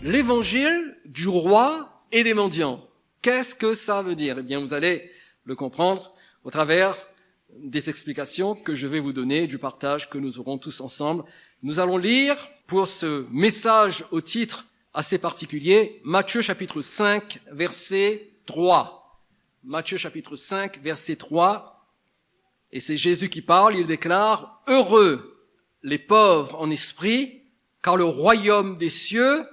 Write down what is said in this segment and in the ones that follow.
l'évangile du roi et des mendiants. Qu'est-ce que ça veut dire? Eh bien, vous allez le comprendre au travers des explications que je vais vous donner, du partage que nous aurons tous ensemble. Nous allons lire, pour ce message au titre assez particulier, Matthieu chapitre 5, verset 3. Matthieu chapitre 5, verset 3. Et c'est Jésus qui parle, il déclare « Heureux les pauvres en esprit, car le royaume des cieux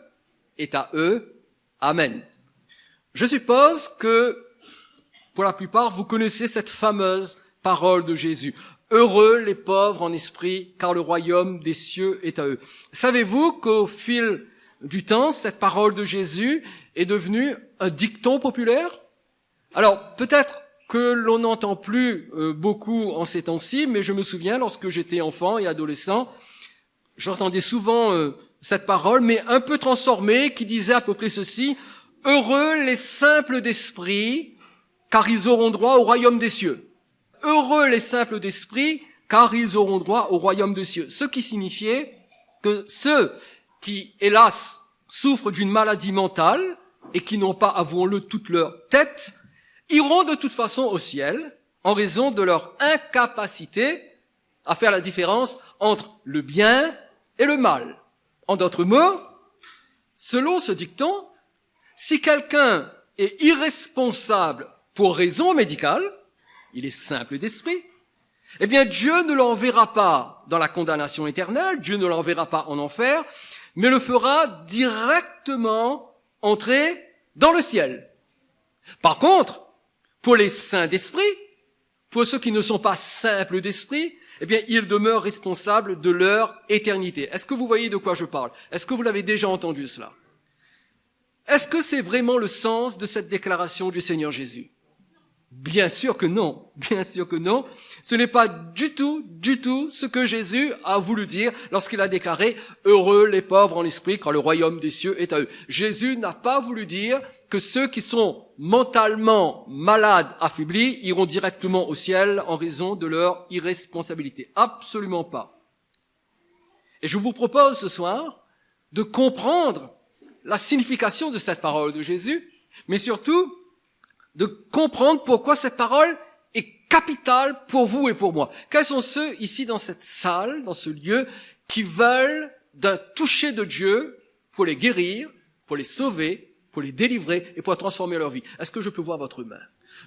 est à eux. Amen. » Je suppose que, pour la plupart, vous connaissez cette fameuse parole de Jésus. Heureux les pauvres en esprit, car le royaume des cieux est à eux. Savez-vous qu'au fil du temps, cette parole de Jésus est devenue un dicton populaire? Alors, peut-être que l'on n'entend plus beaucoup en ces temps-ci, mais je me souviens, lorsque j'étais enfant et adolescent, j'entendais souvent cette parole, mais un peu transformée, qui disait à peu près ceci: Heureux les simples d'esprit, car ils auront droit au royaume des cieux. Heureux les simples d'esprit, car ils auront droit au royaume des cieux. Ce qui signifiait que ceux qui, hélas, souffrent d'une maladie mentale et qui n'ont pas, avouons-le, toute leur tête, iront de toute façon au ciel en raison de leur incapacité à faire la différence entre le bien et le mal. En d'autres mots, selon ce dicton, si quelqu'un est irresponsable pour raison médicale, il est simple d'esprit, eh bien Dieu ne l'enverra pas dans la condamnation éternelle, Dieu ne l'enverra pas en enfer, mais le fera directement entrer dans le ciel. Par contre, pour les saints d'esprit, pour ceux qui ne sont pas simples d'esprit, eh bien ils demeurent responsables de leur éternité. Est-ce que vous voyez de quoi je parle? Est-ce que vous l'avez déjà entendu cela? Est-ce que c'est vraiment le sens de cette déclaration du Seigneur Jésus? Bien sûr que non, bien sûr que non. Ce n'est pas du tout ce que Jésus a voulu dire lorsqu'il a déclaré « Heureux les pauvres en esprit, car le royaume des cieux est à eux ». Jésus n'a pas voulu dire que ceux qui sont mentalement malades, affaiblis, iront directement au ciel en raison de leur irresponsabilité. Absolument pas. Et je vous propose ce soir de comprendre la signification de cette parole de Jésus, mais surtout de comprendre pourquoi cette parole est capitale pour vous et pour moi. Quels sont ceux ici dans cette salle, dans ce lieu, qui veulent d'un toucher de Dieu pour les guérir, pour les sauver, pour les délivrer et pour transformer leur vie? Est-ce que je peux voir votre main?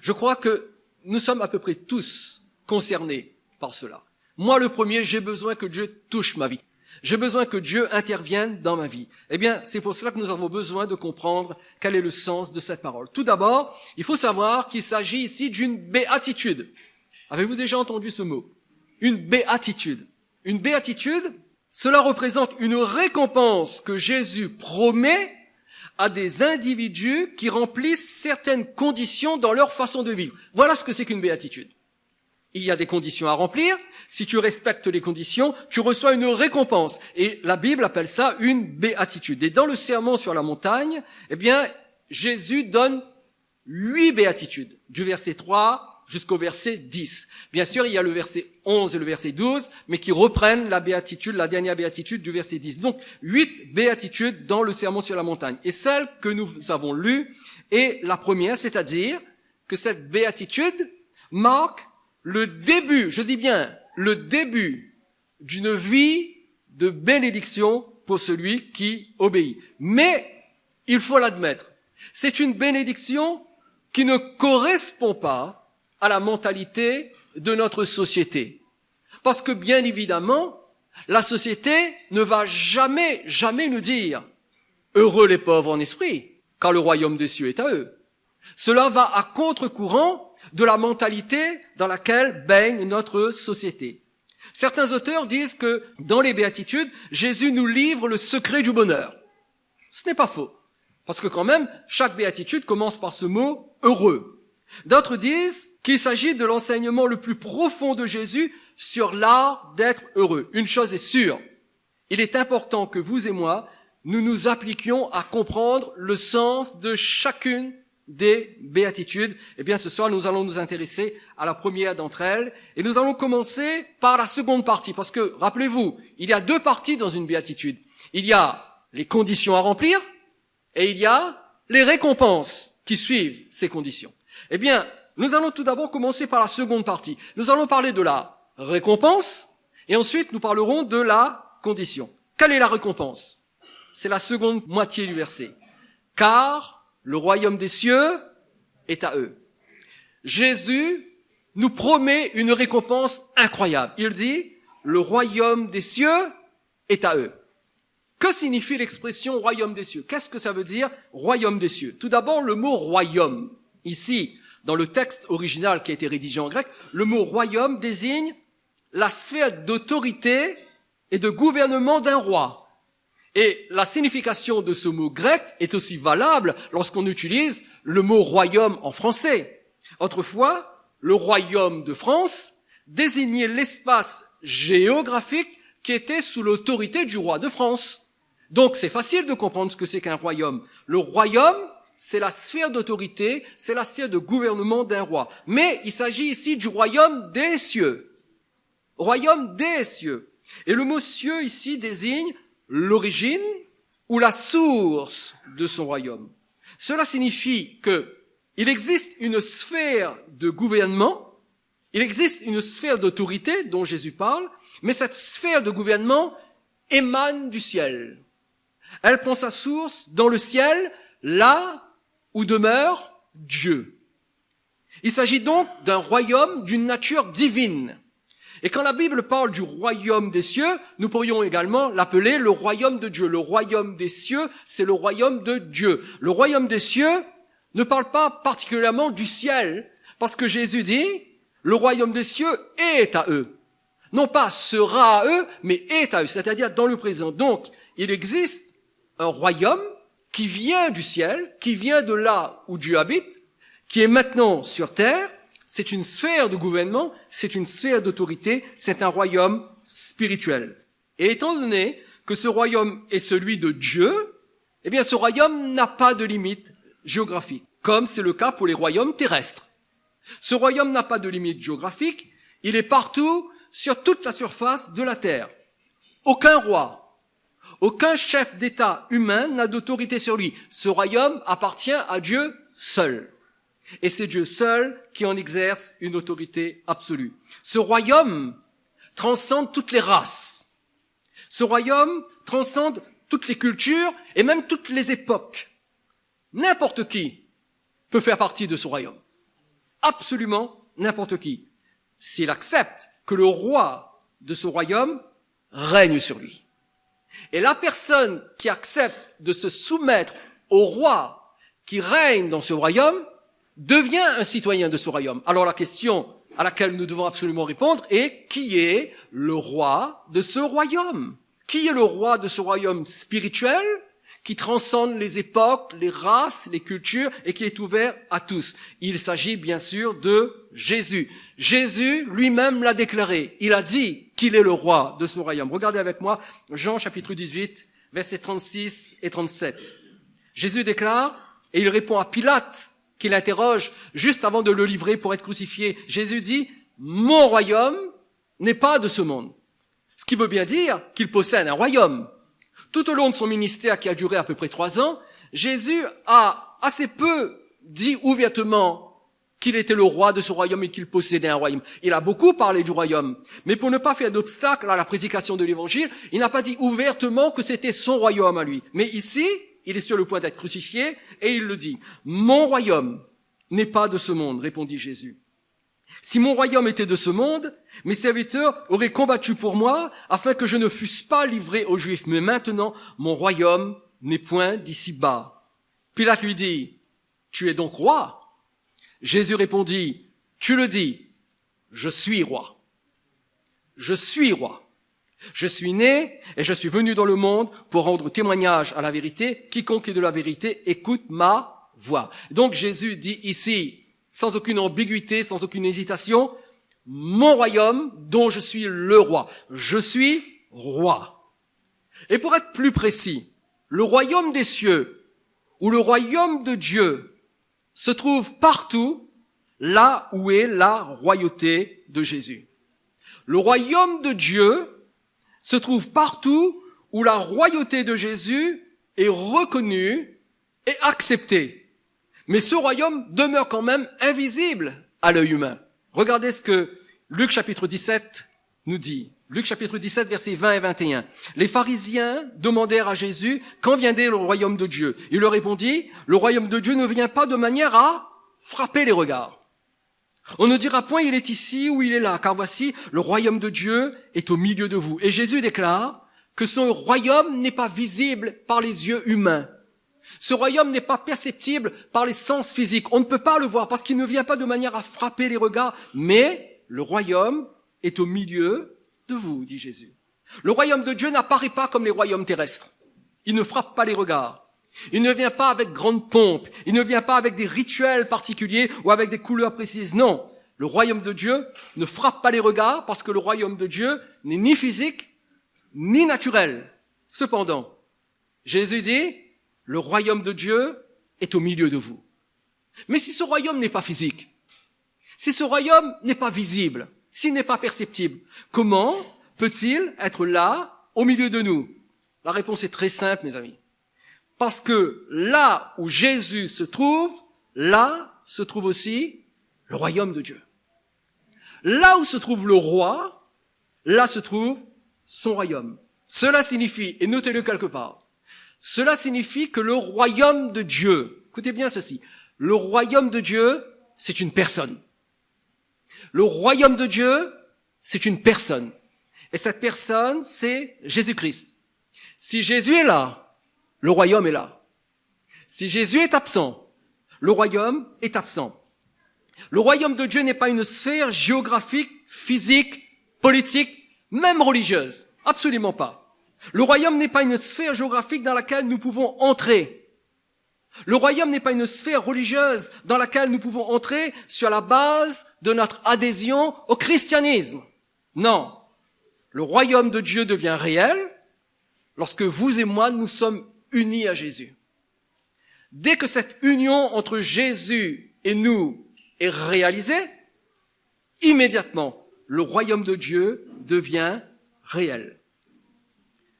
Je crois que nous sommes à peu près tous concernés par cela. Moi, le premier, j'ai besoin que Dieu touche ma vie. J'ai besoin que Dieu intervienne dans ma vie. Eh bien, c'est pour cela que nous avons besoin de comprendre quel est le sens de cette parole. Tout d'abord, il faut savoir qu'il s'agit ici d'une béatitude. Avez-vous déjà entendu ce mot? Une béatitude. Une béatitude, cela représente une récompense que Jésus promet à des individus qui remplissent certaines conditions dans leur façon de vivre. Voilà ce que c'est qu'une béatitude. Il y a des conditions à remplir. Si tu respectes les conditions, tu reçois une récompense. Et la Bible appelle ça une béatitude. Et dans le sermon sur la montagne, eh bien, Jésus donne 8 béatitudes, du verset 3 jusqu'au verset 10. Bien sûr, il y a le verset 11 et le verset 12, mais qui reprennent la béatitude, la dernière béatitude du verset 10. Donc, 8 béatitudes dans le sermon sur la montagne. Et celle que nous avons lue est la première, c'est-à-dire que cette béatitude marque le début, je dis bien, le début d'une vie de bénédiction pour celui qui obéit. Mais, il faut l'admettre, c'est une bénédiction qui ne correspond pas à la mentalité de notre société. Parce que, bien évidemment, la société ne va jamais nous dire « Heureux les pauvres en esprit, car le royaume des cieux est à eux ». Cela va à contre-courant de la mentalité dans laquelle baigne notre société. Certains auteurs disent que dans les béatitudes, Jésus nous livre le secret du bonheur. Ce n'est pas faux, parce que quand même, chaque béatitude commence par ce mot « heureux ». D'autres disent qu'il s'agit de l'enseignement le plus profond de Jésus sur l'art d'être heureux. Une chose est sûre, il est important que vous et moi, nous nous appliquions à comprendre le sens de chacune des béatitudes. Eh bien, ce soir, nous allons nous intéresser à la première d'entre elles. Et nous allons commencer par la seconde partie. Parce que, rappelez-vous, il y a 2 parties dans une béatitude. Il y a les conditions à remplir et il y a les récompenses qui suivent ces conditions. Eh bien, nous allons tout d'abord commencer par la seconde partie. Nous allons parler de la récompense et ensuite nous parlerons de la condition. Quelle est la récompense? C'est la seconde moitié du verset. Car le royaume des cieux est à eux. Jésus nous promet une récompense incroyable. Il dit, le royaume des cieux est à eux. Que signifie l'expression royaume des cieux? Qu'est-ce que ça veut dire, royaume des cieux? Tout d'abord, le mot royaume. Ici, dans le texte original qui a été rédigé en grec, le mot royaume désigne la sphère d'autorité et de gouvernement d'un roi. Et la signification de ce mot grec est aussi valable lorsqu'on utilise le mot royaume en français. Autrefois, le royaume de France désignait l'espace géographique qui était sous l'autorité du roi de France. Donc c'est facile de comprendre ce que c'est qu'un royaume. Le royaume, c'est la sphère d'autorité, c'est la sphère de gouvernement d'un roi. Mais il s'agit ici du royaume des cieux. Royaume des cieux. Et le mot cieux ici désigne l'origine ou la source de son royaume. Cela signifie que il existe une sphère de gouvernement, il existe une sphère d'autorité dont Jésus parle, mais cette sphère de gouvernement émane du ciel. Elle prend sa source dans le ciel, là où demeure Dieu. Il s'agit donc d'un royaume d'une nature divine. Et quand la Bible parle du royaume des cieux, nous pourrions également l'appeler le royaume de Dieu. Le royaume des cieux, c'est le royaume de Dieu. Le royaume des cieux ne parle pas particulièrement du ciel, parce que Jésus dit, le royaume des cieux est à eux. Non pas sera à eux, mais est à eux, c'est-à-dire dans le présent. Donc, il existe un royaume qui vient du ciel, qui vient de là où Dieu habite, qui est maintenant sur terre. C'est une sphère de gouvernement, c'est une sphère d'autorité, c'est un royaume spirituel. Et étant donné que ce royaume est celui de Dieu, eh bien ce royaume n'a pas de limite géographique, comme c'est le cas pour les royaumes terrestres. Ce royaume n'a pas de limite géographique, il est partout sur toute la surface de la terre. Aucun roi, aucun chef d'État humain n'a d'autorité sur lui. Ce royaume appartient à Dieu seul. Et c'est Dieu seul qui en exerce une autorité absolue. Ce royaume transcende toutes les races. Ce royaume transcende toutes les cultures et même toutes les époques. N'importe qui peut faire partie de ce royaume. Absolument n'importe qui. S'il accepte que le roi de ce royaume règne sur lui. Et la personne qui accepte de se soumettre au roi qui règne dans ce royaume devient un citoyen de ce royaume. Alors la question à laquelle nous devons absolument répondre est qui est le roi de ce royaume? Qui est le roi de ce royaume spirituel qui transcende les époques, les races, les cultures et qui est ouvert à tous? Il s'agit bien sûr de Jésus. Jésus lui-même l'a déclaré. Il a dit qu'il est le roi de ce royaume. Regardez avec moi Jean chapitre 18, versets 36 et 37. Jésus déclare, et il répond à Pilate, qui l'interroge juste avant de le livrer pour être crucifié. Jésus dit, mon royaume n'est pas de ce monde. Ce qui veut bien dire qu'il possède un royaume. Tout au long de son ministère qui a duré à peu près 3 ans, Jésus a assez peu dit ouvertement qu'il était le roi de ce royaume et qu'il possédait un royaume. Il a beaucoup parlé du royaume. Mais pour ne pas faire d'obstacle à la prédication de l'évangile, il n'a pas dit ouvertement que c'était son royaume à lui. Mais ici, il est sur le point d'être crucifié et il le dit. Mon royaume n'est pas de ce monde, répondit Jésus. Si mon royaume était de ce monde, mes serviteurs auraient combattu pour moi afin que je ne fusse pas livré aux Juifs. Mais maintenant, mon royaume n'est point d'ici-bas. Pilate lui dit, tu es donc roi? Jésus répondit, tu le dis, je suis roi. Je suis roi. Je suis né et je suis venu dans le monde pour rendre témoignage à la vérité. Quiconque est de la vérité écoute ma voix. Donc Jésus dit ici, sans aucune ambiguïté, sans aucune hésitation, mon royaume dont je suis le roi. Je suis roi. Et pour être plus précis, le royaume des cieux ou le royaume de Dieu se trouve partout là où est la royauté de Jésus. Le royaume de Dieu se trouve partout où la royauté de Jésus est reconnue est accepté. Mais ce royaume demeure quand même invisible à l'œil humain. Regardez ce que Luc chapitre 17 nous dit. Luc chapitre 17, versets 20 et 21. Les pharisiens demandèrent à Jésus, quand viendrait le royaume de Dieu? Il leur répondit, le royaume de Dieu ne vient pas de manière à frapper les regards. On ne dira point, il est ici ou il est là, car voici, le royaume de Dieu est au milieu de vous. Et Jésus déclare que ce royaume n'est pas visible par les yeux humains. Ce royaume n'est pas perceptible par les sens physiques. On ne peut pas le voir parce qu'il ne vient pas de manière à frapper les regards, mais le royaume est au milieu de vous, dit Jésus. Le royaume de Dieu n'apparaît pas comme les royaumes terrestres. Il ne frappe pas les regards. Il ne vient pas avec grande pompe. Il ne vient pas avec des rituels particuliers ou avec des couleurs précises. Non, le royaume de Dieu ne frappe pas les regards parce que le royaume de Dieu n'est ni physique ni naturel. Cependant, Jésus dit, le royaume de Dieu est au milieu de vous. Mais si ce royaume n'est pas physique, si ce royaume n'est pas visible, s'il n'est pas perceptible, comment peut-il être là, au milieu de nous? La réponse est très simple, mes amis. Parce que là où Jésus se trouve, là se trouve aussi le royaume de Dieu. Là où se trouve le roi, là se trouve son royaume. Cela signifie, et notez-le quelque part, cela signifie que le royaume de Dieu, écoutez bien ceci, le royaume de Dieu, c'est une personne. Le royaume de Dieu, c'est une personne. Et cette personne, c'est Jésus-Christ. Si Jésus est là, le royaume est là. Si Jésus est absent, le royaume est absent. Le royaume de Dieu n'est pas une sphère géographique, physique, politique, même religieuse. Absolument pas. Le royaume n'est pas une sphère géographique dans laquelle nous pouvons entrer. Le royaume n'est pas une sphère religieuse dans laquelle nous pouvons entrer sur la base de notre adhésion au christianisme. Non. Le royaume de Dieu devient réel lorsque vous et moi, nous sommes unis à Jésus. Dès que cette union entre Jésus et nous est réalisée, immédiatement, le royaume de Dieu devient réel.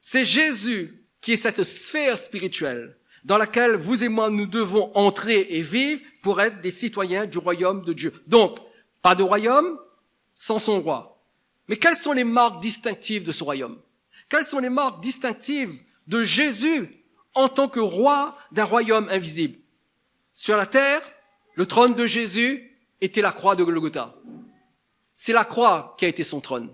C'est Jésus qui est cette sphère spirituelle dans laquelle vous et moi, nous devons entrer et vivre pour être des citoyens du royaume de Dieu. Donc, pas de royaume sans son roi. Mais quelles sont les marques distinctives de ce royaume? Quelles sont les marques distinctives de Jésus en tant que roi d'un royaume invisible? Sur la terre, le trône de Jésus était la croix de Golgotha. C'est la croix qui a été son trône.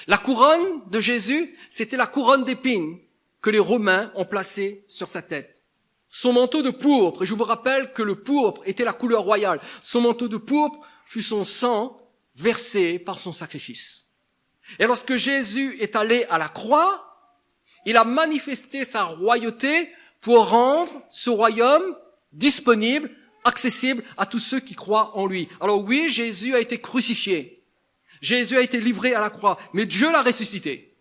La couronne de Jésus, c'était la couronne d'épines que les Romains ont placée sur sa tête. Son manteau de pourpre, et je vous rappelle que le pourpre était la couleur royale, son manteau de pourpre fut son sang versé par son sacrifice. Et lorsque Jésus est allé à la croix, il a manifesté sa royauté pour rendre ce royaume disponible, accessible à tous ceux qui croient en lui. Alors oui, Jésus a été crucifié. Jésus a été livré à la croix, mais Dieu l'a ressuscité.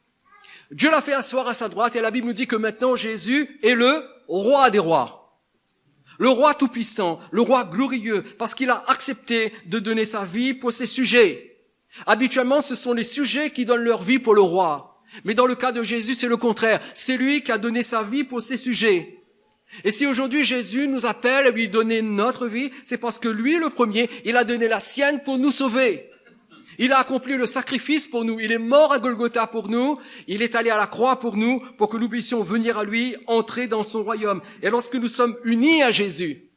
Dieu l'a fait asseoir à sa droite et la Bible nous dit que maintenant Jésus est le roi des rois. Le roi tout-puissant, le roi glorieux, parce qu'il a accepté de donner sa vie pour ses sujets. Habituellement, ce sont les sujets qui donnent leur vie pour le roi. Mais dans le cas de Jésus, c'est le contraire. C'est lui qui a donné sa vie pour ses sujets. Et si aujourd'hui Jésus nous appelle à lui donner notre vie, c'est parce que lui, le premier, il a donné la sienne pour nous sauver. Il a accompli le sacrifice pour nous. Il est mort à Golgotha pour nous. Il est allé à la croix pour nous, pour que nous puissions venir à lui, entrer dans son royaume. Et lorsque nous sommes unis à Jésus,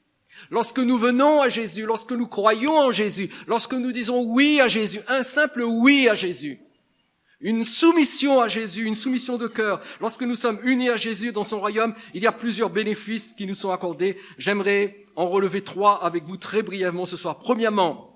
lorsque nous venons à Jésus, lorsque nous croyons en Jésus, lorsque nous disons oui à Jésus, un simple oui à Jésus, une soumission à Jésus, une soumission de cœur, lorsque nous sommes unis à Jésus dans son royaume, il y a plusieurs bénéfices qui nous sont accordés. J'aimerais en relever 3 avec vous très brièvement ce soir. Premièrement,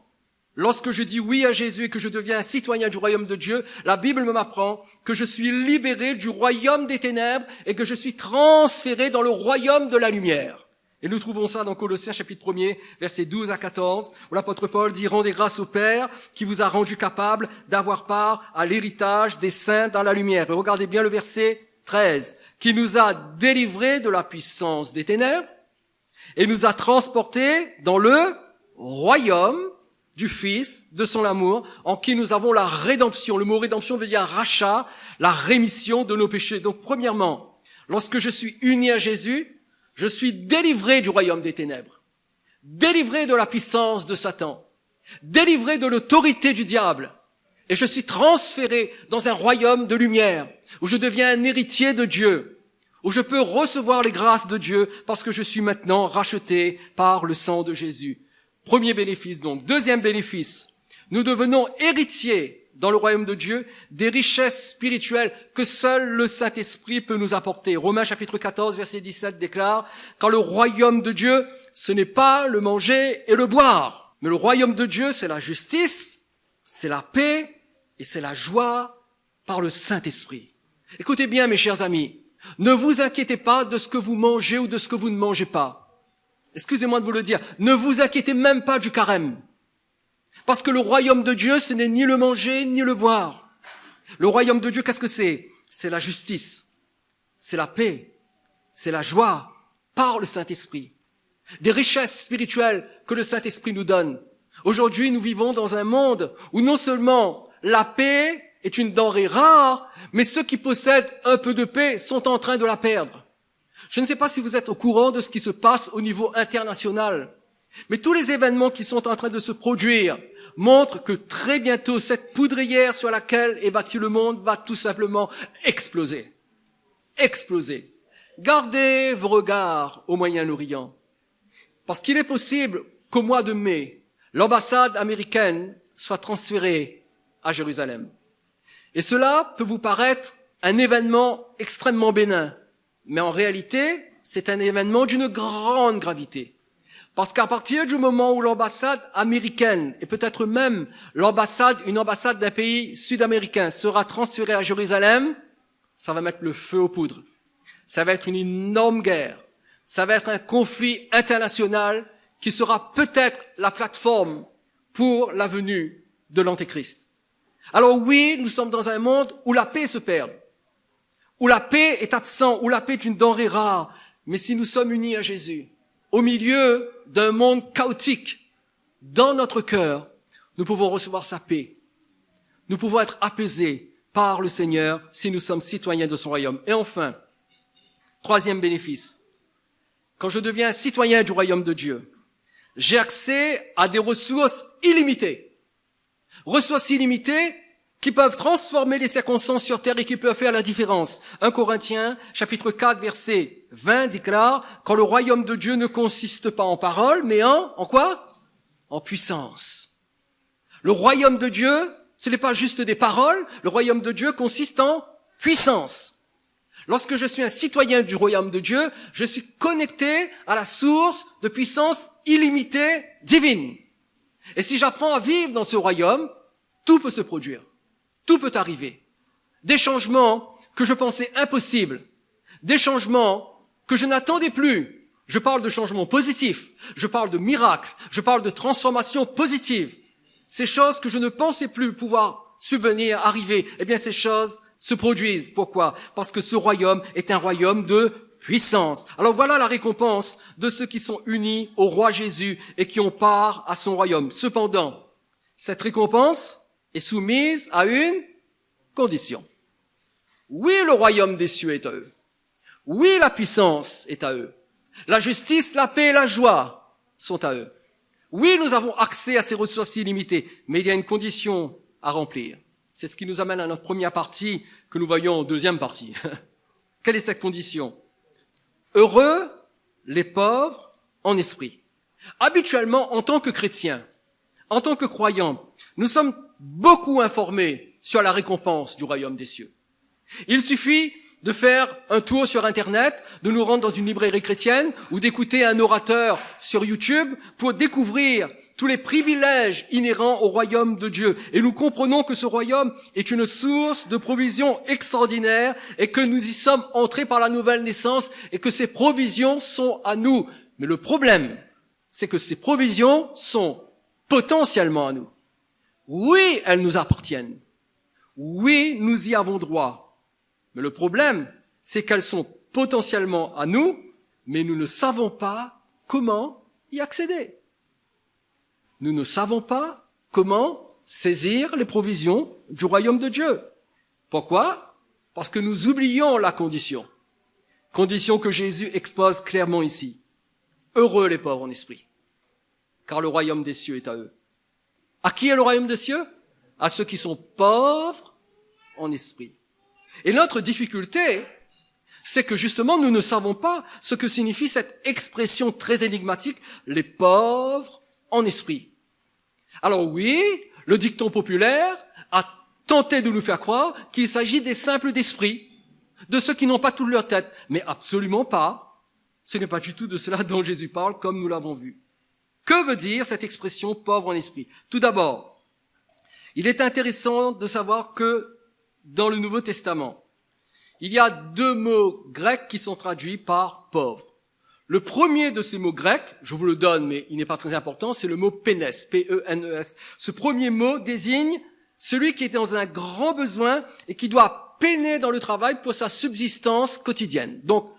lorsque je dis oui à Jésus et que je deviens un citoyen du royaume de Dieu, la Bible m'apprend que je suis libéré du royaume des ténèbres et que je suis transféré dans le royaume de la lumière. Et nous trouvons ça dans Colossiens chapitre 1er, versets 12 à 14, où l'apôtre Paul dit « Rendez grâce au Père qui vous a rendu capable d'avoir part à l'héritage des saints dans la lumière. » Et regardez bien le verset 13, « Qui nous a délivrés de la puissance des ténèbres et nous a transportés dans le royaume du Fils de son amour, en qui nous avons la rédemption. » Le mot rédemption veut dire rachat, la rémission de nos péchés. Donc premièrement, lorsque je suis uni à Jésus, Je suis délivré du royaume des ténèbres, délivré de la puissance de Satan, délivré de l'autorité du diable, et je suis transféré dans un royaume de lumière, où je deviens un héritier de Dieu, où je peux recevoir les grâces de Dieu parce que je suis maintenant racheté par le sang de Jésus. Premier bénéfice donc. Deuxième bénéfice, nous devenons héritiers dans le royaume de Dieu des richesses spirituelles que seul le Saint-Esprit peut nous apporter. Romains chapitre 14, verset 17 déclare « Car le royaume de Dieu, ce n'est pas le manger et le boire, mais le royaume de Dieu, c'est la justice, c'est la paix et c'est la joie par le Saint-Esprit. » Écoutez bien, mes chers amis, ne vous inquiétez pas de ce que vous mangez ou de ce que vous ne mangez pas. Excusez-moi de vous le dire, ne vous inquiétez même pas du carême. Parce que le royaume de Dieu, ce n'est ni le manger, ni le boire. Le royaume de Dieu, qu'est-ce que c'est? C'est la justice, c'est la paix, c'est la joie par le Saint-Esprit. Des richesses spirituelles que le Saint-Esprit nous donne. Aujourd'hui, nous vivons dans un monde où non seulement la paix est une denrée rare, mais ceux qui possèdent un peu de paix sont en train de la perdre. Je ne sais pas si vous êtes au courant de ce qui se passe au niveau international, mais tous les événements qui sont en train de se produire montrent que très bientôt, cette poudrière sur laquelle est bâti le monde va tout simplement exploser. Exploser. Gardez vos regards au Moyen-Orient, parce qu'il est possible qu'au mois de mai, l'ambassade américaine soit transférée à Jérusalem. Et cela peut vous paraître un événement extrêmement bénin, mais en réalité, c'est un événement d'une grande gravité. Parce qu'à partir du moment où l'ambassade américaine, et peut-être même une ambassade d'un pays sud-américain sera transférée à Jérusalem, ça va mettre le feu aux poudres. Ça va être une énorme guerre. Ça va être un conflit international qui sera peut-être la plateforme pour la venue de l'Antéchrist. Alors oui, nous sommes dans un monde où la paix se perd, où la paix est absente, où la paix est une denrée rare. Mais si nous sommes unis à Jésus, au milieu d'un monde chaotique, dans notre cœur, nous pouvons recevoir sa paix. Nous pouvons être apaisés par le Seigneur si nous sommes citoyens de son royaume. Et enfin, troisième bénéfice, quand je deviens citoyen du royaume de Dieu, j'ai accès à des ressources illimitées. Ressources illimitées qui peuvent transformer les circonstances sur terre et qui peuvent faire la différence. 1 Corinthiens, chapitre 4, verset 20 déclare « Quand le royaume de Dieu ne consiste pas en parole, mais en quoi? En puissance. » Le royaume de Dieu, ce n'est pas juste des paroles, le royaume de Dieu consiste en puissance. Lorsque je suis un citoyen du royaume de Dieu, je suis connecté à la source de puissance illimitée divine. Et si j'apprends à vivre dans ce royaume, tout peut se produire, tout peut arriver. Des changements que je pensais impossibles, des changements que je n'attendais plus. Je parle de changements positifs, je parle de miracles, je parle de transformations positives. Ces choses que je ne pensais plus pouvoir subvenir, arriver, eh bien ces choses se produisent. Pourquoi? Parce que ce royaume est un royaume de puissance. Alors voilà la récompense de ceux qui sont unis au roi Jésus et qui ont part à son royaume. Cependant, cette récompense est soumise à une condition. Oui, le royaume des cieux est à eux. Oui, la puissance est à eux. La justice, la paix et la joie sont à eux. Oui, nous avons accès à ces ressources illimitées, mais il y a une condition à remplir. C'est ce qui nous amène à notre première partie que nous voyons en deuxième partie. Quelle est cette condition? Heureux les pauvres en esprit. Habituellement, en tant que chrétiens, en tant que croyants, nous sommes beaucoup informés sur la récompense du royaume des cieux. Il suffit de faire un tour sur Internet, de nous rendre dans une librairie chrétienne ou d'écouter un orateur sur YouTube pour découvrir tous les privilèges inhérents au royaume de Dieu. Et nous comprenons que ce royaume est une source de provisions extraordinaire et que nous y sommes entrés par la nouvelle naissance et que ces provisions sont à nous. Mais le problème, c'est que ces provisions sont potentiellement à nous. Oui, elles nous appartiennent. Oui, nous y avons droit. Mais le problème, c'est qu'elles sont potentiellement à nous, mais nous ne savons pas comment y accéder. Nous ne savons pas comment saisir les provisions du royaume de Dieu. Pourquoi? Parce que nous oublions la condition. Condition que Jésus expose clairement ici. Heureux les pauvres en esprit, car le royaume des cieux est à eux. À qui est le royaume des cieux? À ceux qui sont pauvres en esprit. Et notre difficulté, c'est que justement nous ne savons pas ce que signifie cette expression très énigmatique, les pauvres en esprit. Alors oui, le dicton populaire a tenté de nous faire croire qu'il s'agit des simples d'esprit, de ceux qui n'ont pas toute leur tête, mais absolument pas. Ce n'est pas du tout de cela dont Jésus parle, comme nous l'avons vu. Que veut dire cette expression pauvre en esprit? Tout d'abord, il est intéressant de savoir que dans le Nouveau Testament, il y a 2 mots grecs qui sont traduits par pauvre. Le premier de ces mots grecs, je vous le donne, mais il n'est pas très important, c'est le mot pénès, P-E-N-E-S. Ce premier mot désigne celui qui est dans un grand besoin et qui doit peiner dans le travail pour sa subsistance quotidienne. Donc,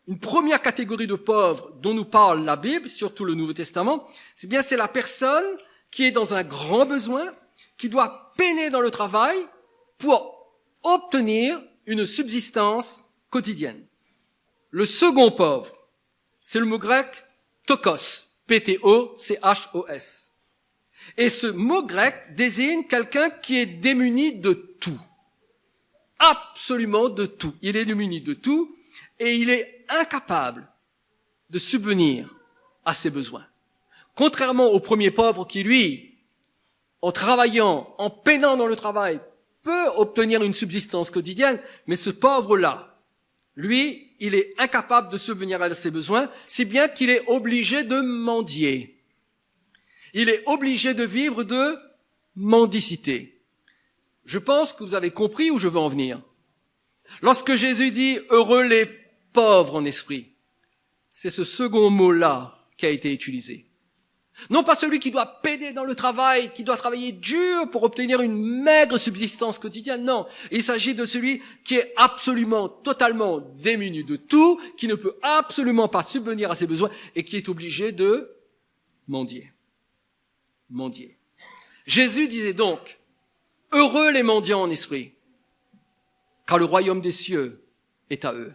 une première catégorie de pauvres dont nous parle la Bible, surtout le Nouveau Testament, c'est la personne qui est dans un grand besoin, qui doit peiner dans le travail pour obtenir une subsistance quotidienne. Le second pauvre, c'est le mot grec tokos, P-T-O-C-H-O-S. Et ce mot grec désigne quelqu'un qui est démuni de tout. Absolument de tout. Il est démuni de tout et il est incapable de subvenir à ses besoins. Contrairement au premier pauvre qui, lui, en travaillant, en peinant dans le travail, peut obtenir une subsistance quotidienne, mais ce pauvre-là, lui, il est incapable de subvenir à ses besoins, si bien qu'il est obligé de mendier. Il est obligé de vivre de mendicité. Je pense que vous avez compris où je veux en venir. Lorsque Jésus dit « heureux les pauvres en esprit », c'est ce second mot-là qui a été utilisé. Non pas celui qui doit peiner dans le travail, qui doit travailler dur pour obtenir une maigre subsistance quotidienne, non. Il s'agit de celui qui est absolument, totalement démuni de tout, qui ne peut absolument pas subvenir à ses besoins et qui est obligé de mendier. Mendier. Jésus disait donc, heureux les mendiants en esprit, car le royaume des cieux est à eux.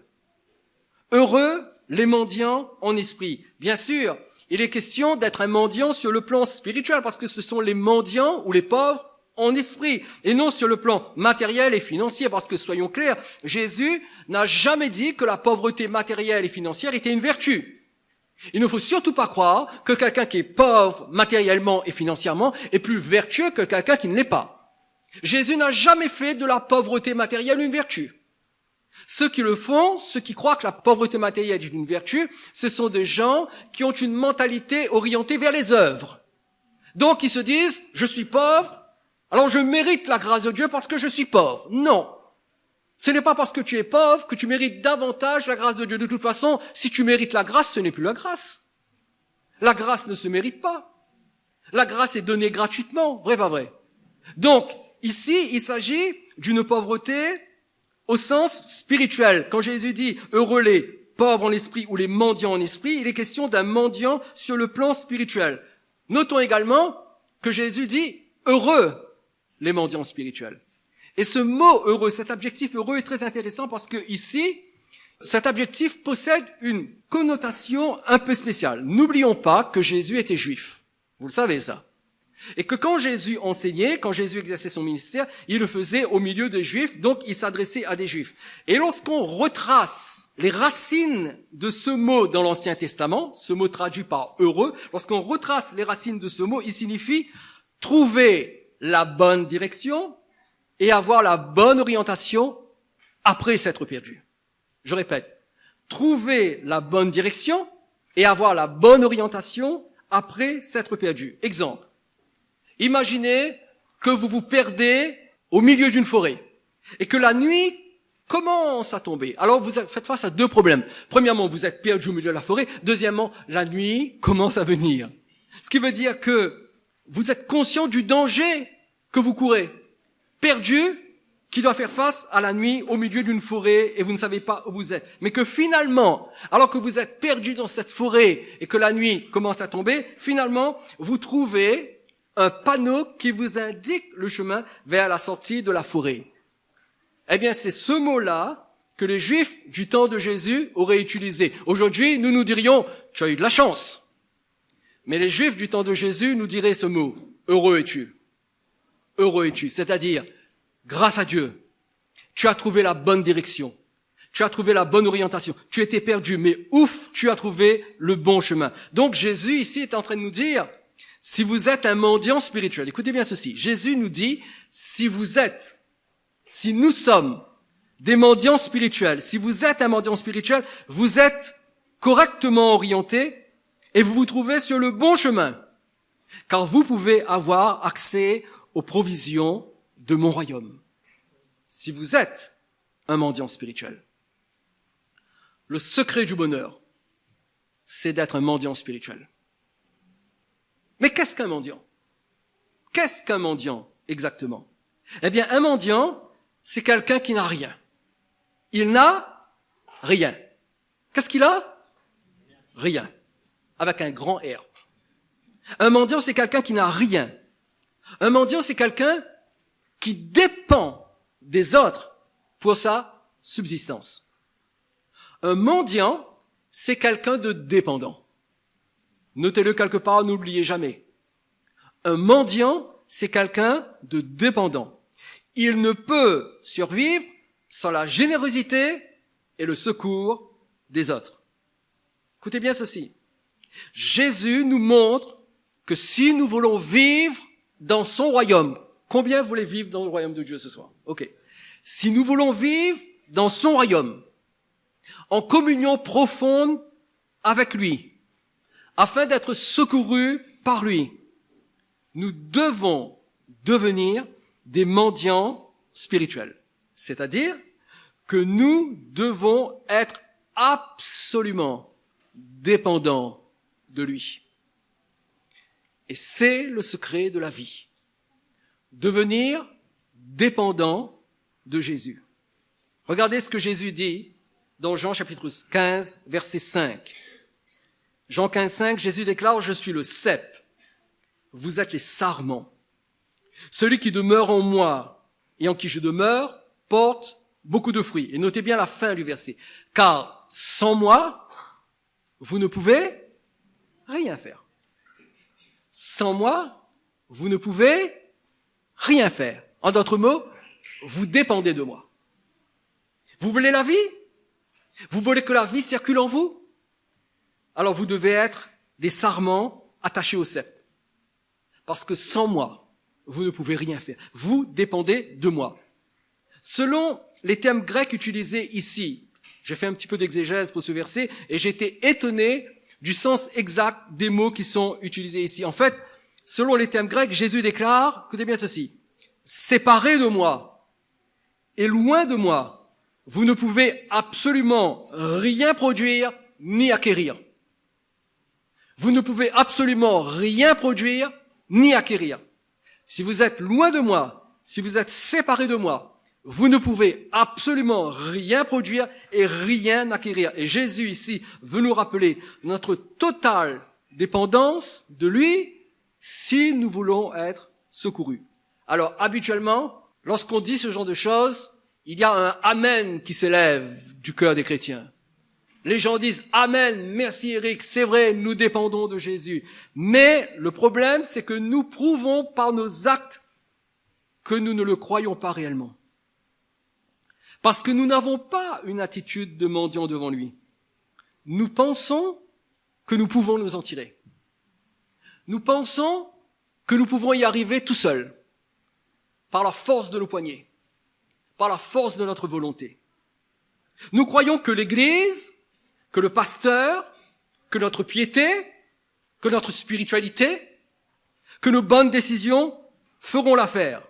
Heureux les mendiants en esprit. Bien sûr, il est question d'être un mendiant sur le plan spirituel, parce que ce sont les mendiants ou les pauvres en esprit, et non sur le plan matériel et financier, parce que soyons clairs, Jésus n'a jamais dit que la pauvreté matérielle et financière était une vertu. Il ne faut surtout pas croire que quelqu'un qui est pauvre matériellement et financièrement est plus vertueux que quelqu'un qui ne l'est pas. Jésus n'a jamais fait de la pauvreté matérielle une vertu. Ceux qui le font, ceux qui croient que la pauvreté matérielle est une vertu, ce sont des gens qui ont une mentalité orientée vers les œuvres. Donc ils se disent, je suis pauvre, alors je mérite la grâce de Dieu parce que je suis pauvre. Non. Ce n'est pas parce que tu es pauvre que tu mérites davantage la grâce de Dieu. De toute façon, si tu mérites la grâce, ce n'est plus la grâce. La grâce ne se mérite pas. La grâce est donnée gratuitement. Vrai, pas vrai? Donc, ici, il s'agit d'une pauvreté au sens spirituel. Quand Jésus dit « heureux les pauvres en esprit » ou les mendiants en esprit, il est question d'un mendiant sur le plan spirituel. Notons également que Jésus dit « heureux les mendiants spirituels ». Et ce mot heureux, cet adjectif heureux est très intéressant parce que ici, cet adjectif possède une connotation un peu spéciale. N'oublions pas que Jésus était juif. Vous le savez ça. Et que quand Jésus enseignait, quand Jésus exerçait son ministère, il le faisait au milieu de juifs, donc il s'adressait à des juifs. Et lorsqu'on retrace les racines de ce mot dans l'Ancien Testament, ce mot traduit par heureux, lorsqu'on retrace les racines de ce mot, il signifie trouver la bonne direction et avoir la bonne orientation après s'être perdu. Je répète, trouver la bonne direction et avoir la bonne orientation après s'être perdu. Exemple. Imaginez que vous vous perdez au milieu d'une forêt et que la nuit commence à tomber. Alors vous faites face à 2 problèmes. Premièrement, vous êtes perdu au milieu de la forêt. Deuxièmement, la nuit commence à venir. Ce qui veut dire que vous êtes conscient du danger que vous courez. Perdu, qui doit faire face à la nuit au milieu d'une forêt et vous ne savez pas où vous êtes. Mais que finalement, alors que vous êtes perdu dans cette forêt et que la nuit commence à tomber, finalement, vous trouvez un panneau qui vous indique le chemin vers la sortie de la forêt. Eh bien, c'est ce mot-là que les Juifs du temps de Jésus auraient utilisé. Aujourd'hui, nous dirions, tu as eu de la chance. Mais les Juifs du temps de Jésus nous diraient ce mot, heureux es-tu. Heureux es-tu, c'est-à-dire, grâce à Dieu, tu as trouvé la bonne direction. Tu as trouvé la bonne orientation. Tu étais perdu, mais ouf, tu as trouvé le bon chemin. Donc Jésus ici est en train de nous dire, si vous êtes un mendiant spirituel, écoutez bien ceci, Jésus nous dit, si nous sommes des mendiants spirituels, si vous êtes un mendiant spirituel, vous êtes correctement orienté et vous vous trouvez sur le bon chemin, car vous pouvez avoir accès aux provisions de mon royaume. Si vous êtes un mendiant spirituel. Le secret du bonheur, c'est d'être un mendiant spirituel. Mais qu'est-ce qu'un mendiant? Qu'est-ce qu'un mendiant exactement? Eh bien, un mendiant, c'est quelqu'un qui n'a rien. Il n'a rien. Qu'est-ce qu'il a? Rien. Avec un grand R. Un mendiant, c'est quelqu'un qui n'a rien. Un mendiant, c'est quelqu'un qui dépend des autres pour sa subsistance. Un mendiant, c'est quelqu'un de dépendant. Notez-le quelque part, n'oubliez jamais. Un mendiant, c'est quelqu'un de dépendant. Il ne peut survivre sans la générosité et le secours des autres. Écoutez bien ceci. Jésus nous montre que si nous voulons vivre dans son royaume, combien voulez vivre dans le royaume de Dieu ce soir? Ok. Si nous voulons vivre dans son royaume, en communion profonde avec lui, afin d'être secourus par lui, nous devons devenir des mendiants spirituels. C'est-à-dire que nous devons être absolument dépendants de lui. Et c'est le secret de la vie. Devenir dépendant de Jésus. Regardez ce que Jésus dit dans Jean chapitre 15, verset 5. Jean 15, 5, Jésus déclare, « Je suis le cep, vous êtes les sarments. Celui qui demeure en moi et en qui je demeure porte beaucoup de fruits. » Et notez bien la fin du verset. « Car sans moi, vous ne pouvez rien faire. » Sans moi, vous ne pouvez rien faire. En d'autres mots, vous dépendez de moi. Vous voulez la vie? Vous voulez que la vie circule en vous? Alors vous devez être des sarments attachés au cep. Parce que sans moi, vous ne pouvez rien faire. Vous dépendez de moi. Selon les termes grecs utilisés ici, j'ai fait un petit peu d'exégèse pour ce verset et j'ai été étonné du sens exact des mots qui sont utilisés ici. En fait, selon les termes grecs, Jésus déclare, écoutez bien ceci, « Séparés de moi et loin de moi, vous ne pouvez absolument rien produire ni acquérir. » Vous ne pouvez absolument rien produire ni acquérir. Si vous êtes loin de moi, si vous êtes séparés de moi, vous ne pouvez absolument rien produire et rien acquérir. Et Jésus ici veut nous rappeler notre totale dépendance de lui si nous voulons être secourus. Alors habituellement, lorsqu'on dit ce genre de choses, il y a un amen qui s'élève du cœur des chrétiens. Les gens disent amen, merci Eric, c'est vrai, nous dépendons de Jésus. Mais le problème, c'est que nous prouvons par nos actes que nous ne le croyons pas réellement. Parce que nous n'avons pas une attitude de mendiant devant lui. Nous pensons que nous pouvons nous en tirer. Nous pensons que nous pouvons y arriver tout seuls, par la force de nos poignets, par la force de notre volonté. Nous croyons que l'Église, que le pasteur, que notre piété, que notre spiritualité, que nos bonnes décisions feront l'affaire.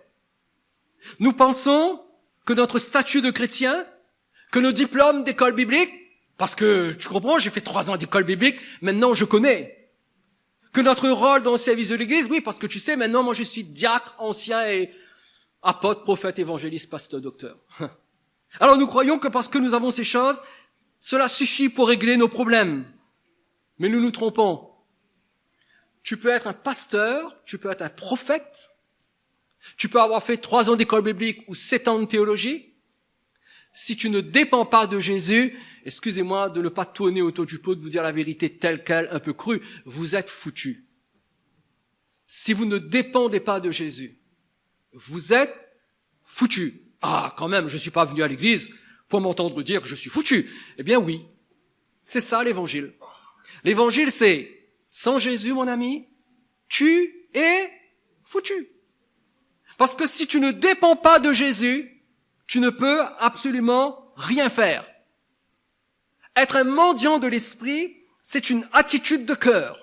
Nous pensons que notre statut de chrétien, que nos diplômes d'école biblique, parce que, tu comprends, j'ai fait 3 ans d'école biblique, maintenant je connais. Que notre rôle dans le service de l'Église, oui, parce que tu sais, maintenant moi je suis diacre, ancien et apôtre, prophète, évangéliste, pasteur, docteur. Alors nous croyons que parce que nous avons ces choses, cela suffit pour régler nos problèmes. Mais nous nous trompons. Tu peux être un pasteur, tu peux être un prophète, tu peux avoir fait 3 ans d'école biblique ou 7 ans de théologie. si tu ne dépends pas de Jésus, excusez-moi de ne pas tourner autour du pot, de vous dire la vérité telle qu'elle, un peu crue, vous êtes foutus. Si vous ne dépendez pas de Jésus, vous êtes foutus. Ah, quand même, je ne suis pas venu à l'église pour m'entendre dire que je suis foutu. Eh bien oui, c'est ça l'évangile. L'évangile, c'est, sans Jésus, mon ami, tu es foutu. Parce que si tu ne dépends pas de Jésus, tu ne peux absolument rien faire. Être un mendiant de l'esprit, c'est une attitude de cœur.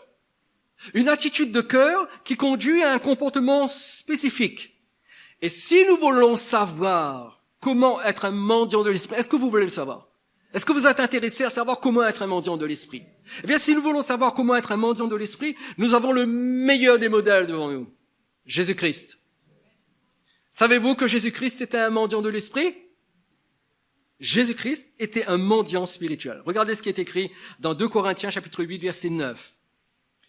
Une attitude de cœur qui conduit à un comportement spécifique. Et si nous voulons savoir comment être un mendiant de l'esprit, est-ce que vous voulez le savoir? Est-ce que vous êtes intéressé à savoir comment être un mendiant de l'esprit? Eh bien, si nous voulons savoir comment être un mendiant de l'esprit, nous avons le meilleur des modèles devant nous. Jésus-Christ. Savez-vous que Jésus-Christ était un mendiant de l'esprit? Jésus-Christ était un mendiant spirituel. Regardez ce qui est écrit dans 2 Corinthiens chapitre 8 verset 9.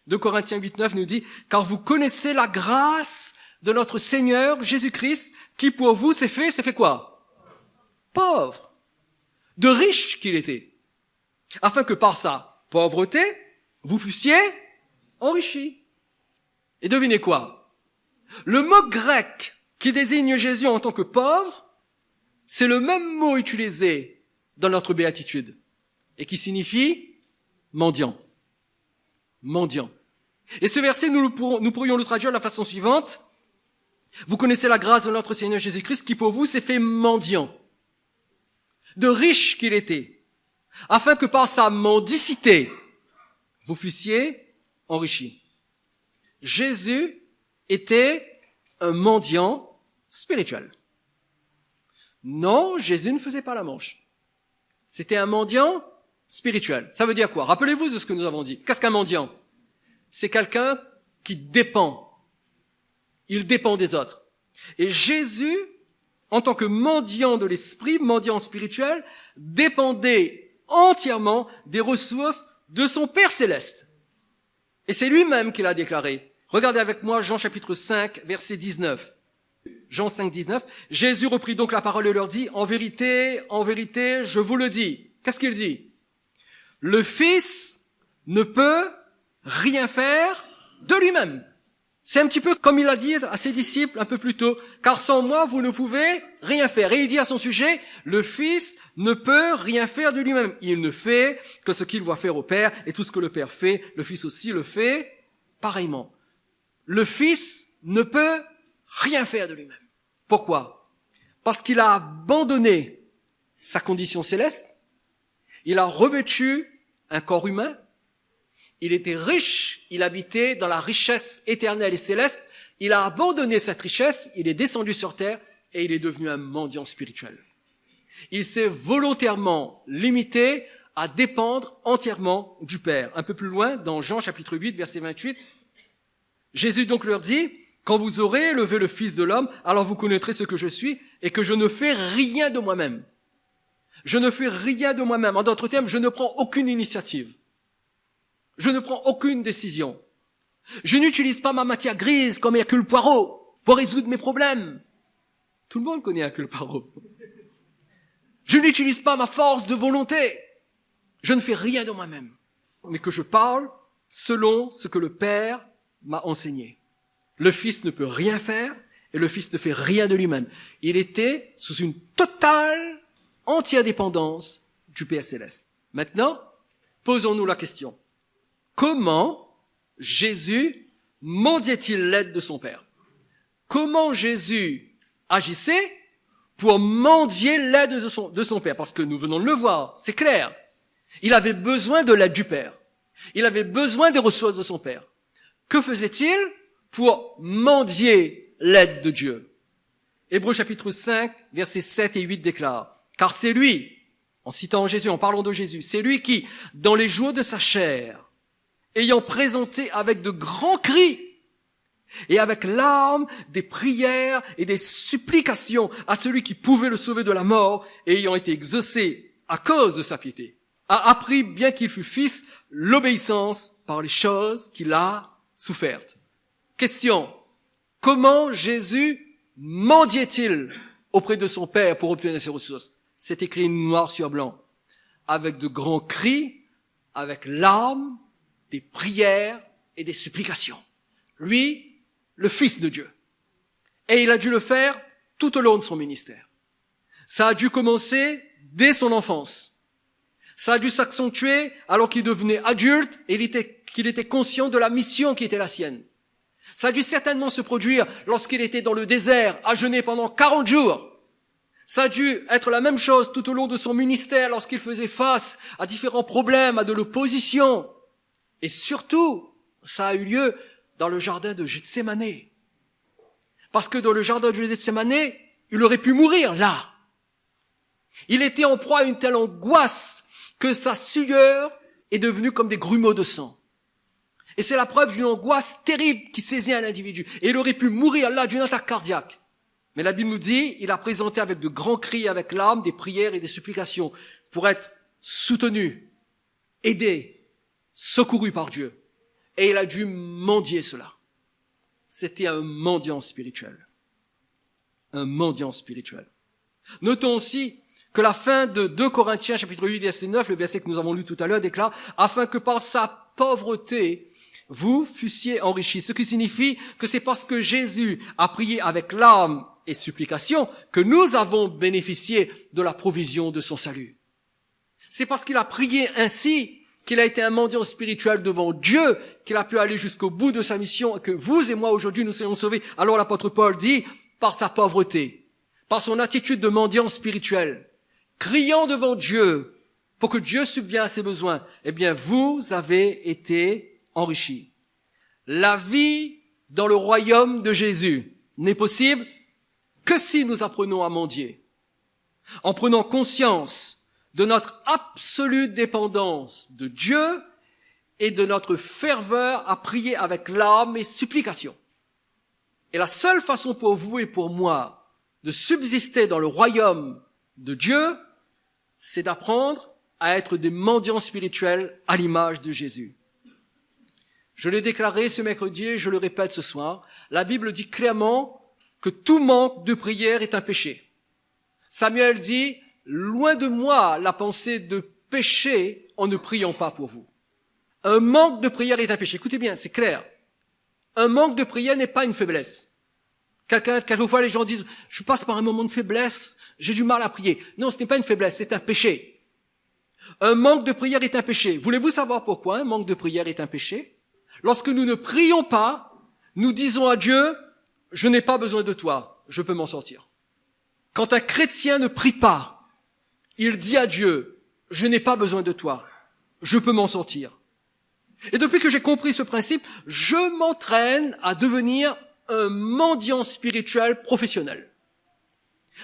2 Corinthiens 8, 9 nous dit « Car vous connaissez la grâce de notre Seigneur Jésus-Christ, qui pour vous s'est fait quoi? Pauvre. De riche qu'il était. Afin que par sa pauvreté, vous fussiez enrichis. » Et devinez quoi? Le mot grec qui désigne Jésus en tant que pauvre, c'est le même mot utilisé dans notre béatitude et qui signifie mendiant. Mendiant. Et ce verset, nous pourrions le traduire de la façon suivante. Vous connaissez la grâce de notre Seigneur Jésus-Christ qui pour vous s'est fait mendiant. De riche qu'il était, afin que par sa mendicité, vous fussiez enrichis. Jésus était un mendiant spirituel. Non, Jésus ne faisait pas la manche. C'était un mendiant spirituel. Ça veut dire quoi? Rappelez-vous de ce que nous avons dit. Qu'est-ce qu'un mendiant? C'est quelqu'un qui dépend. Il dépend des autres. Et Jésus, en tant que mendiant de l'esprit, mendiant spirituel, dépendait entièrement des ressources de son Père céleste. Et c'est lui-même qui l'a déclaré. Regardez avec moi Jean chapitre 5, verset 19. Jean 5, 19. Jésus reprit donc la parole et leur dit, en vérité, je vous le dis. Qu'est-ce qu'il dit? Le Fils ne peut rien faire de lui-même. C'est un petit peu comme il a dit à ses disciples un peu plus tôt, car sans moi, vous ne pouvez rien faire. Et il dit à son sujet, le Fils ne peut rien faire de lui-même. Il ne fait que ce qu'il voit faire au Père, et tout ce que le Père fait, le Fils aussi le fait pareillement. Le Fils ne peut rien faire de lui-même. Pourquoi? Parce qu'il a abandonné sa condition céleste, il a revêtu un corps humain, il était riche, il habitait dans la richesse éternelle et céleste, il a abandonné cette richesse, il est descendu sur terre et il est devenu un mendiant spirituel. Il s'est volontairement limité à dépendre entièrement du Père. Un peu plus loin, dans Jean chapitre 8, verset 28, Jésus donc leur dit, « Quand vous aurez élevé le Fils de l'homme, alors vous connaîtrez ce que je suis et que je ne fais rien de moi-même. » Je ne fais rien de moi-même. En d'autres termes, je ne prends aucune initiative. Je ne prends aucune décision. Je n'utilise pas ma matière grise comme Hercule Poirot pour résoudre mes problèmes. Tout le monde connaît Hercule Poirot. Je n'utilise pas ma force de volonté. Je ne fais rien de moi-même, mais que je parle selon ce que le Père m'a enseigné. Le Fils ne peut rien faire et le Fils ne fait rien de lui-même. Il était sous une totale, entière dépendance du Père céleste. Maintenant, posons-nous la question. Comment Jésus mendiait-il l'aide de son Père? Comment Jésus agissait pour mendier l'aide de son Père? Parce que nous venons de le voir, c'est clair. Il avait besoin de l'aide du Père. Il avait besoin des ressources de son Père. Que faisait-il pour mendier l'aide de Dieu? Hébreux chapitre 5, versets 7 et 8 déclare, « Car c'est lui, en citant Jésus, en parlant de Jésus, c'est lui qui, dans les jours de sa chair, ayant présenté avec de grands cris et avec larmes des prières et des supplications à celui qui pouvait le sauver de la mort et ayant été exaucé à cause de sa piété, a appris, bien qu'il fût fils, l'obéissance par les choses qu'il a souffertes. » Question. Comment Jésus mendiait-il auprès de son Père pour obtenir ses ressources? C'est écrit noir sur blanc. Avec de grands cris, avec larmes, des prières et des supplications. Lui, le Fils de Dieu. Et il a dû le faire tout au long de son ministère. Ça a dû commencer dès son enfance. Ça a dû s'accentuer alors qu'il devenait adulte et qu'il était conscient de la mission qui était la sienne. Ça a dû certainement se produire lorsqu'il était dans le désert, à jeûner pendant 40 jours. Ça a dû être la même chose tout au long de son ministère lorsqu'il faisait face à différents problèmes, à de l'opposition. Et surtout, ça a eu lieu dans le jardin de Gethsémane. Parce que dans le jardin de Gethsémane, il aurait pu mourir là. Il était en proie à une telle angoisse que sa sueur est devenue comme des grumeaux de sang. Et c'est la preuve d'une angoisse terrible qui saisit un individu. Et il aurait pu mourir là d'une attaque cardiaque. Mais la Bible nous dit, il a présenté avec de grands cris, avec larmes, des prières et des supplications pour être soutenu, aidé, secouru par Dieu. Et il a dû mendier cela. C'était un mendiant spirituel. Un mendiant spirituel. Notons aussi que la fin de 2 Corinthiens, chapitre 8, verset 9, le verset que nous avons lu tout à l'heure, déclare « Afin que par sa pauvreté, vous fussiez enrichis ». Ce qui signifie que c'est parce que Jésus a prié avec larmes et supplications que nous avons bénéficié de la provision de son salut. C'est parce qu'il a prié ainsi qu'il a été un mendiant spirituel devant Dieu, qu'il a pu aller jusqu'au bout de sa mission, et que vous et moi aujourd'hui nous serons sauvés. Alors l'apôtre Paul dit, par sa pauvreté, par son attitude de mendiant spirituel, criant devant Dieu pour que Dieu subvienne à ses besoins, eh bien vous avez été enrichis. La vie dans le royaume de Jésus n'est possible que si nous apprenons à mendier, en prenant conscience de notre absolue dépendance de Dieu et de notre ferveur à prier avec larmes et supplications. Et la seule façon pour vous et pour moi de subsister dans le royaume de Dieu, c'est d'apprendre à être des mendiants spirituels à l'image de Jésus. Je l'ai déclaré ce mercredi et je le répète ce soir, la Bible dit clairement que tout manque de prière est un péché. Samuel dit, loin de moi la pensée de pécher en ne priant pas pour vous. Un manque de prière est un péché. Écoutez bien, c'est clair. Un manque de prière n'est pas une faiblesse. Quelquefois les gens disent, je passe par un moment de faiblesse, j'ai du mal à prier. Non, ce n'est pas une faiblesse, c'est un péché. Un manque de prière est un péché. Voulez-vous savoir pourquoi un manque de prière est un péché? Lorsque nous ne prions pas, nous disons à Dieu, je n'ai pas besoin de toi, je peux m'en sortir. Quand un chrétien ne prie pas, il dit à Dieu, je n'ai pas besoin de toi, je peux m'en sortir. Et depuis que j'ai compris ce principe, je m'entraîne à devenir un mendiant spirituel professionnel.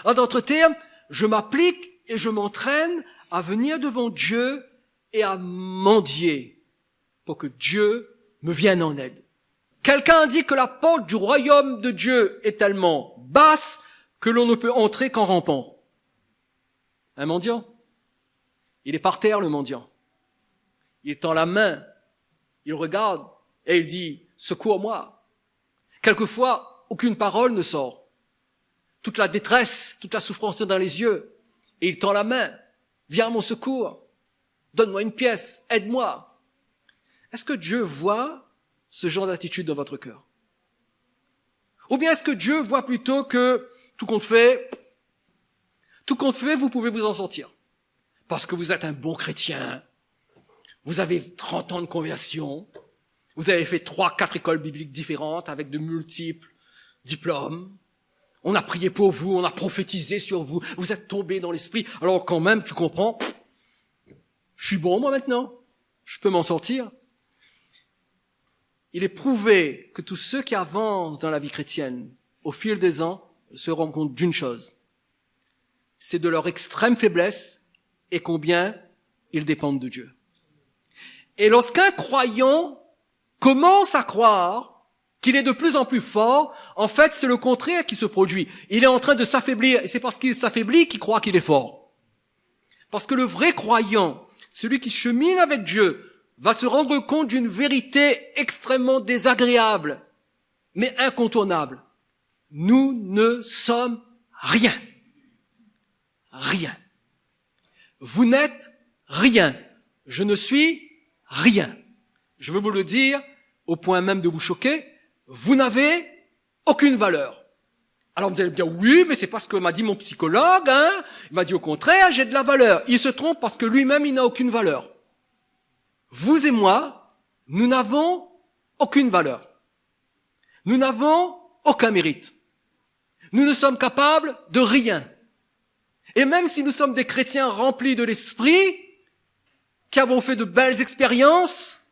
En d'autres termes, je m'applique et je m'entraîne à venir devant Dieu et à mendier pour que Dieu me vienne en aide. Quelqu'un a dit que la porte du royaume de Dieu est tellement basse que l'on ne peut entrer qu'en rampant. Un mendiant, il est par terre le mendiant. Il tend la main, il regarde et il dit « Secours-moi ». Quelquefois, aucune parole ne sort. Toute la détresse, toute la souffrance est dans les yeux. Et il tend la main « Viens à mon secours, donne-moi une pièce, aide-moi ». Est-ce que Dieu voit ce genre d'attitude dans votre cœur? Ou bien est-ce que Dieu voit plutôt que tout compte fait, vous pouvez vous en sortir? Parce que vous êtes un bon chrétien, vous avez 30 ans de conversion, vous avez fait 3-4 écoles bibliques différentes avec de multiples diplômes, on a prié pour vous, on a prophétisé sur vous, vous êtes tombé dans l'esprit, alors quand même, tu comprends, je suis bon moi maintenant, je peux m'en sortir. Il est prouvé que tous ceux qui avancent dans la vie chrétienne, au fil des ans, se rendent compte d'une chose. C'est de leur extrême faiblesse et combien ils dépendent de Dieu. Et lorsqu'un croyant commence à croire qu'il est de plus en plus fort, en fait, c'est le contraire qui se produit. Il est en train de s'affaiblir, et c'est parce qu'il s'affaiblit qu'il croit qu'il est fort. Parce que le vrai croyant, celui qui chemine avec Dieu, va se rendre compte d'une vérité extrêmement désagréable, mais incontournable. Nous ne sommes rien. Rien. vous n'êtes rien. Je ne suis rien. Je veux vous le dire, au point même de vous choquer, vous n'avez aucune valeur. Alors vous allez me dire, oui, mais c'est pas ce que m'a dit mon psychologue, hein. Il m'a dit au contraire, j'ai de la valeur. Il se trompe parce que lui-même, il n'a aucune valeur. Vous et moi, nous n'avons aucune valeur. Nous n'avons aucun mérite. Nous ne sommes capables de rien. Et même si nous sommes des chrétiens remplis de l'esprit, qui avons fait de belles expériences,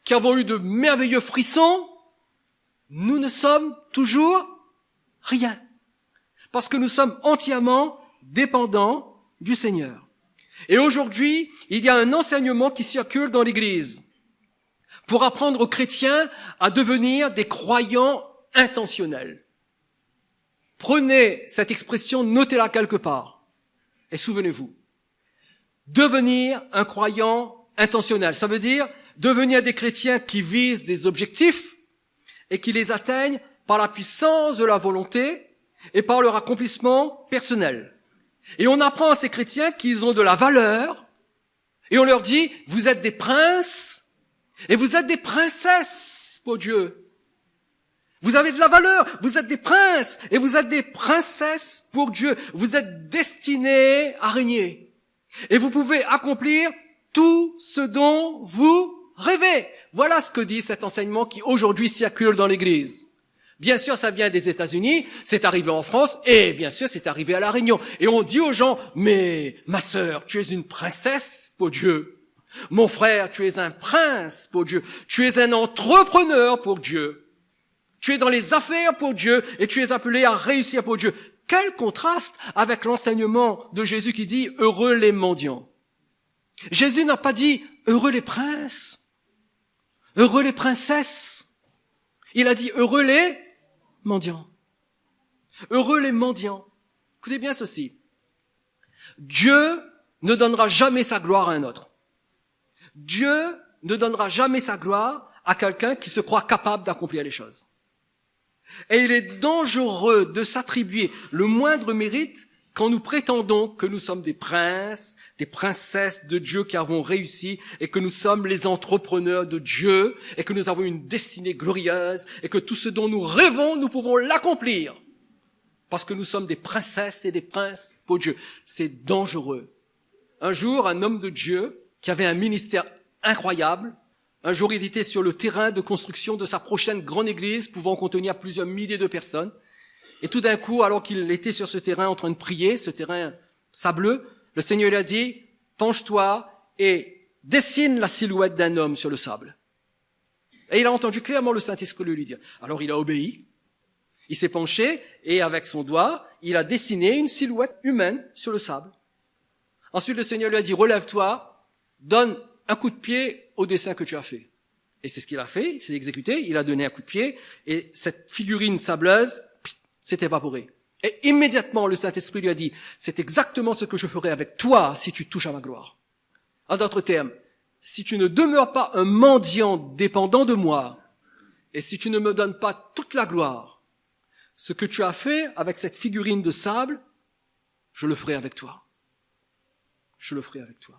qui avons eu de merveilleux frissons, nous ne sommes toujours rien. Parce que nous sommes entièrement dépendants du Seigneur. Et aujourd'hui, il y a un enseignement qui circule dans l'Église pour apprendre aux chrétiens à devenir des croyants intentionnels. Prenez cette expression, notez-la quelque part, et souvenez-vous. Devenir un croyant intentionnel, ça veut dire devenir des chrétiens qui visent des objectifs et qui les atteignent par la puissance de la volonté et par leur accomplissement personnel. Et on apprend à ces chrétiens qu'ils ont de la valeur et on leur dit, vous êtes des princes et vous êtes des princesses pour Dieu. Vous avez de la valeur, vous êtes des princes et vous êtes des princesses pour Dieu. Vous êtes destinés à régner. Et vous pouvez accomplir tout ce dont vous rêvez. Voilà ce que dit cet enseignement qui aujourd'hui circule dans l'Église. Bien sûr, ça vient des États-Unis, c'est arrivé en France, et bien sûr, c'est arrivé à La Réunion. Et on dit aux gens, mais ma sœur, tu es une princesse pour Dieu. Mon frère, tu es un prince pour Dieu. Tu es un entrepreneur pour Dieu. Tu es dans les affaires pour Dieu, et tu es appelé à réussir pour Dieu. Quel contraste avec l'enseignement de Jésus qui dit « Heureux les mendiants ». Jésus n'a pas dit « Heureux les princes »,« Heureux les princesses ». Il a dit « Heureux les mendiants ». Heureux les mendiants. Écoutez bien ceci. Dieu ne donnera jamais sa gloire à un autre. Dieu ne donnera jamais sa gloire à quelqu'un qui se croit capable d'accomplir les choses. Et il est dangereux de s'attribuer le moindre mérite quand nous prétendons que nous sommes des princes, des princesses de Dieu qui avons réussi et que nous sommes les entrepreneurs de Dieu et que nous avons une destinée glorieuse et que tout ce dont nous rêvons, nous pouvons l'accomplir parce que nous sommes des princesses et des princes pour Dieu. C'est dangereux. Un jour, un homme de Dieu qui avait un ministère incroyable, un jour, il était sur le terrain de construction de sa prochaine grande église, pouvant contenir plusieurs milliers de personnes. Et tout d'un coup, alors qu'il était sur ce terrain en train de prier, ce terrain sableux, le Seigneur lui a dit, penche-toi et dessine la silhouette d'un homme sur le sable. Et il a entendu clairement le Saint-Esprit lui dire. Alors il a obéi, il s'est penché et avec son doigt, il a dessiné une silhouette humaine sur le sable. Ensuite, le Seigneur lui a dit, relève-toi, donne un coup de pied au dessin que tu as fait. Et c'est ce qu'il a fait, il s'est exécuté, il a donné un coup de pied, et cette figurine sableuse s'est évaporée. Et immédiatement, le Saint-Esprit lui a dit, c'est exactement ce que je ferai avec toi si tu touches à ma gloire. En d'autres termes, si tu ne demeures pas un mendiant dépendant de moi, et si tu ne me donnes pas toute la gloire, ce que tu as fait avec cette figurine de sable, je le ferai avec toi. Je le ferai avec toi.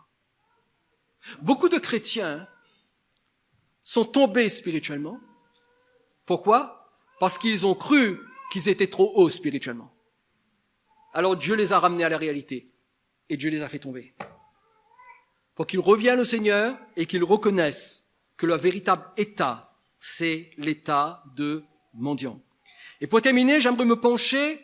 Beaucoup de chrétiens sont tombés spirituellement. Pourquoi? Parce qu'ils ont cru qu'ils étaient trop hauts spirituellement. Alors Dieu les a ramenés à la réalité et Dieu les a fait tomber. Pour qu'ils reviennent au Seigneur et qu'ils reconnaissent que leur véritable état, c'est l'état de mendiant. Et pour terminer, j'aimerais me pencher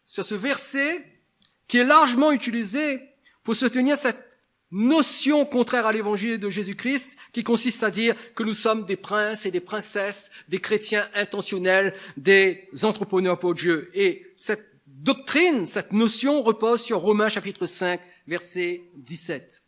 sur ce verset qui est largement utilisé pour soutenir cette notion contraire à l'évangile de Jésus-Christ qui consiste à dire que nous sommes des princes et des princesses, des chrétiens intentionnels, des entrepreneurs pour Dieu. Et cette doctrine, cette notion repose sur Romains chapitre 5, verset 17.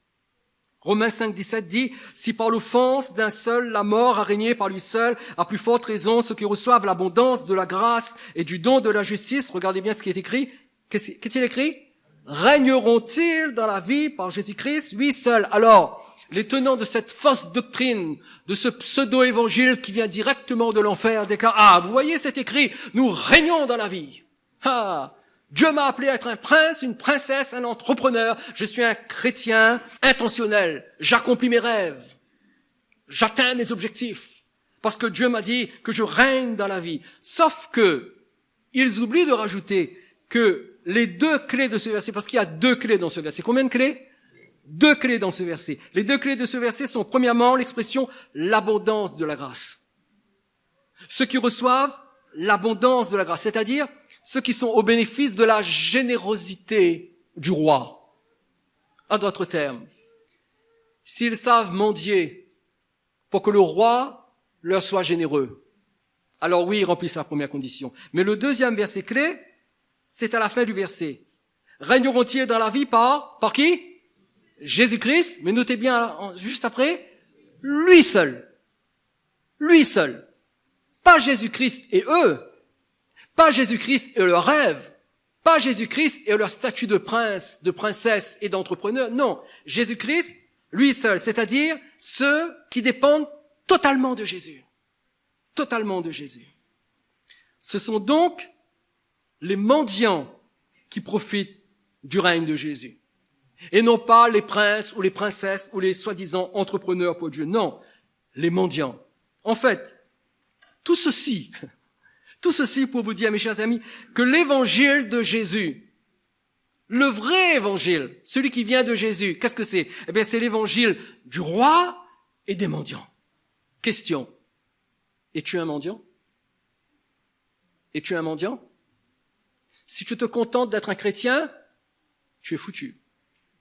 Romains 5, 17 dit « Si par l'offense d'un seul la mort a régné par lui seul, à plus forte raison ceux qui reçoivent l'abondance de la grâce et du don de la justice », regardez bien ce qui est écrit. Qu'est-il écrit? Régneront-ils dans la vie par Jésus-Christ, lui seul? Alors, les tenants de cette fausse doctrine, de ce pseudo-évangile qui vient directement de l'enfer, déclarent, ah, vous voyez, c'est écrit, nous régnons dans la vie. Ah, Dieu m'a appelé à être un prince, une princesse, un entrepreneur. Je suis un chrétien intentionnel. J'accomplis mes rêves. J'atteins mes objectifs. Parce que Dieu m'a dit que je règne dans la vie. Sauf que, ils oublient de rajouter que les deux clés de ce verset, parce qu'il y a deux clés dans ce verset. Combien de clés? Deux clés dans ce verset. Les deux clés de ce verset sont premièrement l'expression l'abondance de la grâce. Ceux qui reçoivent l'abondance de la grâce, c'est-à-dire ceux qui sont au bénéfice de la générosité du roi. En d'autres termes, s'ils savent mendier pour que le roi leur soit généreux, alors oui, ils remplissent la première condition. Mais le deuxième verset clé, c'est à la fin du verset. Régneront-ils dans la vie par qui? Jésus-Christ, mais notez bien juste après, lui seul. Lui seul. Pas Jésus-Christ et eux. Pas Jésus-Christ et leurs rêves. Pas Jésus-Christ et leur statut de prince, de princesse et d'entrepreneur. Non. Jésus-Christ, lui seul. C'est-à-dire ceux qui dépendent totalement de Jésus. Totalement de Jésus. Ce sont donc les mendiants qui profitent du règne de Jésus. Et non pas les princes ou les princesses ou les soi-disant entrepreneurs pour Dieu. Non, les mendiants. En fait, tout ceci pour vous dire, mes chers amis, que l'évangile de Jésus, le vrai évangile, celui qui vient de Jésus, qu'est-ce que c'est? Eh bien, c'est l'évangile du roi et des mendiants. Question. Es-tu un mendiant? Es-tu un mendiant? Si tu te contentes d'être un chrétien, tu es foutu.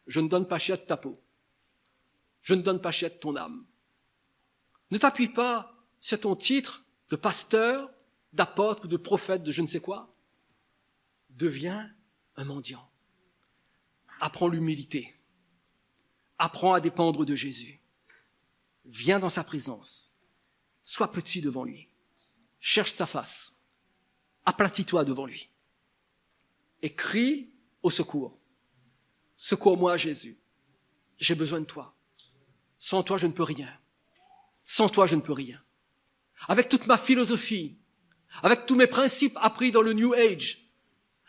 Je ne donne pas cher de ta peau. Je ne donne pas cher de ton âme. Ne t'appuie pas sur ton titre de pasteur, d'apôtre, de prophète, de je ne sais quoi. Deviens un mendiant. Apprends l'humilité. Apprends à dépendre de Jésus. Viens dans sa présence. Sois petit devant lui. Cherche sa face. Aplatis-toi devant lui. Et crie au secours. Secours-moi, Jésus. J'ai besoin de toi. Sans toi, je ne peux rien. Sans toi, je ne peux rien. Avec toute ma philosophie, avec tous mes principes appris dans le New Age,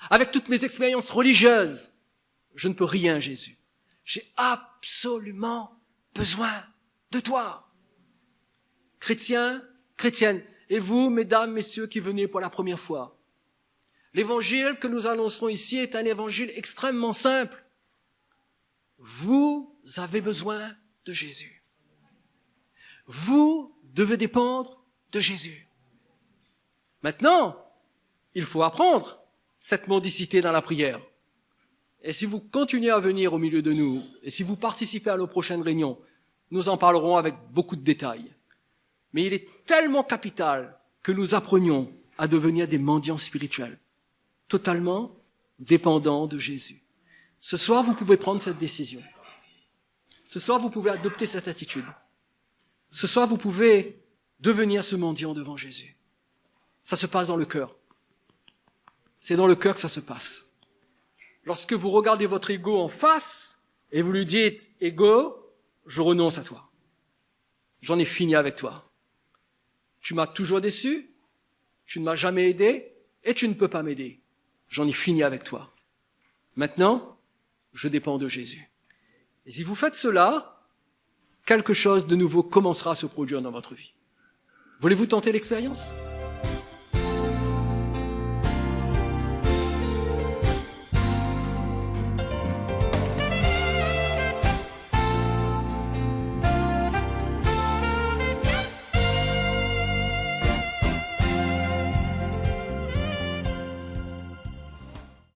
avec toutes mes expériences religieuses, je ne peux rien, Jésus. J'ai absolument besoin de toi. Chrétiens, chrétiennes, et vous, mesdames, messieurs, qui venez pour la première fois, l'évangile que nous annonçons ici est un évangile extrêmement simple. Vous avez besoin de Jésus. Vous devez dépendre de Jésus. Maintenant, il faut apprendre cette mendicité dans la prière. Et si vous continuez à venir au milieu de nous, et si vous participez à nos prochaines réunions, nous en parlerons avec beaucoup de détails. Mais il est tellement capital que nous apprenions à devenir des mendiants spirituels, totalement dépendants de Jésus. Ce soir, vous pouvez prendre cette décision. Ce soir, vous pouvez adopter cette attitude. Ce soir, vous pouvez devenir ce mendiant devant Jésus. Ça se passe dans le cœur. C'est dans le cœur que ça se passe. Lorsque vous regardez votre ego en face et vous lui dites, ego, je renonce à toi. J'en ai fini avec toi. Tu m'as toujours déçu, tu ne m'as jamais aidé et tu ne peux pas m'aider. J'en ai fini avec toi. Maintenant, je dépends de Jésus. Et si vous faites cela, quelque chose de nouveau commencera à se produire dans votre vie. Voulez-vous tenter l'expérience ?